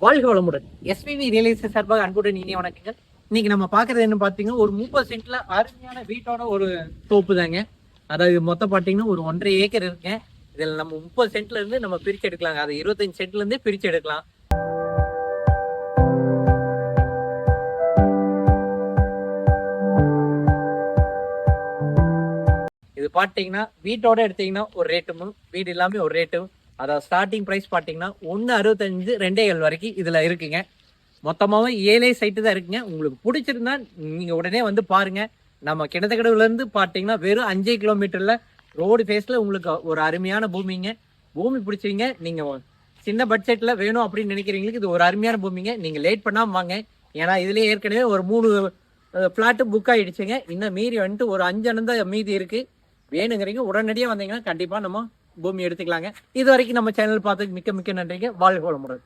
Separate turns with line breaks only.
வாழ்க வளமுடன். SPB real estate சார்பாக அன்புடன் இனிய வணக்கங்கள். இன்னைக்கு நம்ம பாக்குறது என்ன பாத்தீங்கன்னா, ஒரு 30 சென்ட்ல அருமையான வீட்டோட ஒரு தோப்பு தாங்க. அதாவது மொத்தம் பாத்தீங்கன்னா ஒரு 1.5 ஏக்கர் இருக்குங்க. இதுல நம்ம 30 சென்ட்ல இருந்து நம்ம பிரிச்சு எடுக்கலாங்க. அது 25 சென்ட்ல இருந்தே பிரிச்சு எடுக்கலாம். இது பாத்தீங்கன்னா வீட்டோட எடுத்தீங்கன்னா ஒரு ரேட்டும், வீடு எல்லாமே ஒரு ரேட்டும். அதாவது ஸ்டார்டிங் பிரைஸ் பாத்தீங்கன்னா 1.65 2.7 வரைக்கும் இதுல இருக்குங்க. மொத்தமாவே 7 சைட்டு தான் இருக்குங்க. உங்களுக்கு பிடிச்சிருந்தா நீங்க உடனே வந்து பாருங்க. நம்ம கிணத்துக்கடவுல இருந்து பாத்தீங்கன்னா வெறும் 5 கிலோமீட்டர்ல ரோடு ஃபேஸ்ல உங்களுக்கு ஒரு அருமையான பூமிங்க. பூமி பிடிச்சிங்க, நீங்க சின்ன பட்ஜெட்ல வேணும் அப்படின்னு நினைக்கிறீங்களுக்கு இது ஒரு அருமையான பூமிங்க. நீங்க லேட் பண்ணாம வாங்க. ஏன்னா இதுலயே ஏற்கனவே ஒரு 3 பிளாட் புக் ஆயிடுச்சுங்க. இன்னும் மீறி வந்துட்டு ஒரு 5 அனந்த மீதி இருக்கு. வேணுங்கிறீங்க உடனடியாக வந்தீங்கன்னா கண்டிப்பா நம்ம பூமி எடுத்துக்கலாங்க. இது வரைக்கும் நம்ம சேனல் பார்த்ததுக்கு மிக்க மிக்க நன்றிங்க. வாழ்க வளமுடன்.